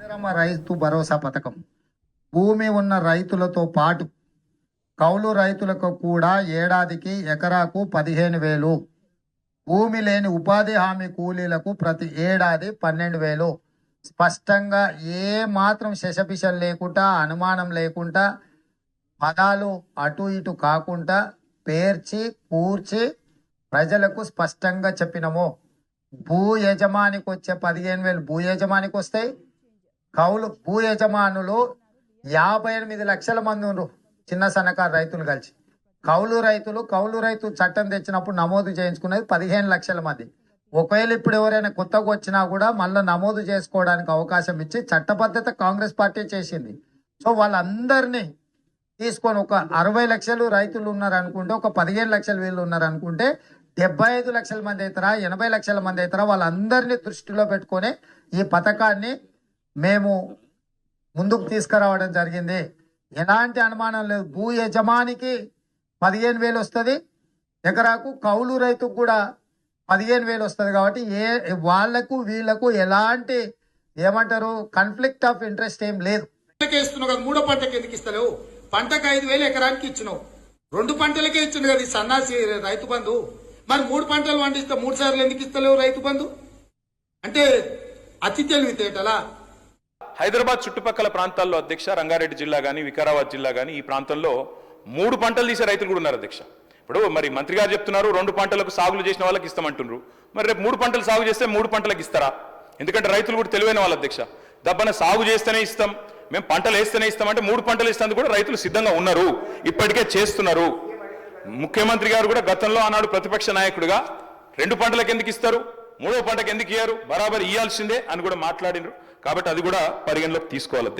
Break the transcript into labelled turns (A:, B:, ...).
A: ఇందిరమ్మ రైతు భరోసా పథకం భూమి ఉన్న రైతులతో పాటు కౌలు రైతులకు కూడా ఏడాదికి ఎకరాకు 15,000, భూమి లేని ఉపాధి హామీ కూలీలకు ప్రతి ఏడాది 12,000. స్పష్టంగా ఏ మాత్రం శశపిశలు లేకుండా అనుమానం లేకుండా పదాలు అటు ఇటు కాకుండా పేర్చి కూర్చి ప్రజలకు స్పష్టంగా చెప్పినము. భూ యజమానికి వచ్చే 15,000 భూ యజమానికి వస్తాయి. కౌలు భూ యజమానులు 58 లక్షల మంది ఉన్నారు, చిన్న సన్నకారు రైతులు కలిసి. కౌలు రైతు చట్టం తెచ్చినప్పుడు నమోదు చేయించుకునేది 15 లక్షల మంది. ఒకవేళ ఇప్పుడు ఎవరైనా కొత్తగా వచ్చినా కూడా మళ్ళీ నమోదు చేసుకోవడానికి అవకాశం ఇచ్చి చట్టబద్ధత కాంగ్రెస్ పార్టీ చేసింది. సో వాళ్ళందరినీ తీసుకొని ఒక 60 లక్షలు రైతులు ఉన్నారు అనుకుంటే, ఒక 15 లక్షల వీళ్ళు ఉన్నారు అనుకుంటే 75 లక్షల మంది అవుతారా, 80 లక్షల మంది అవుతారా, వాళ్ళందరినీ దృష్టిలో పెట్టుకొని ఈ పథకాన్ని మేము ముందుకు తీసుకురావడం జరిగింది. ఎలాంటి అనుమానం లేదు. భూ యజమానికి 15,000 వస్తుంది ఎకరాకు, కౌలు రైతుకు కూడా 15,000 వస్తుంది. కాబట్టి వాళ్లకు వీళ్లకు ఎలాంటి ఏమంటారు కాన్ఫ్లిక్ట్ ఆఫ్ ఇంట్రెస్ట్ ఏం లేదు.
B: ఇస్తున్నావు కదా, మూడో పంటకి ఎందుకు ఇస్తలేవు? పంటకు 5,000 ఎకరానికి ఇచ్చినావు, 2 పంటలకే ఇచ్చిండు కదా ఈ సన్నాసి రైతు బంధు. మరి 3 పంటలు పండిస్తే 3 సార్లు ఎందుకు ఇస్తలేవు రైతు బంధు? అంటే అతి తెలివితేటలా?
C: హైదరాబాద్ చుట్టుపక్కల ప్రాంతాల్లో అధ్యక్ష, రంగారెడ్డి జిల్లా కానీ వికారాబాద్ జిల్లా కానీ ఈ ప్రాంతంలో 3 పంటలు తీసే రైతులు కూడా ఉన్నారు అధ్యక్ష. ఇప్పుడు మరి మంత్రి గారు చెప్తున్నారు 2 పంటలకు సాగులు చేసిన వాళ్ళకి ఇస్తామంటున్నారు. మరి రేపు 3 పంటలు సాగు చేస్తే 3 పంటలకు ఇస్తారా? ఎందుకంటే రైతులు కూడా తెలివైన వాళ్ళు అధ్యక్ష. దబ్బన సాగు చేస్తేనే ఇస్తాం, మేము పంటలు వేస్తేనే ఇస్తామంటే 3 పంటలు ఇస్తానికి కూడా రైతులు సిద్ధంగా ఉన్నారు, ఇప్పటికే చేస్తున్నారు. ముఖ్యమంత్రి గారు కూడా గతంలో ఆనాడు ప్రతిపక్ష నాయకుడిగా 2 పంటలకు ఎందుకు ఇస్తారు, 3వ పంటకు ఎందుకు ఇయ్యారు, బరాబర్ ఇయ్యాల్సిందే అని కూడా మాట్లాడినారు. కాబట్టి అది కూడా పరిగణలోకి తీసుకోవాలి.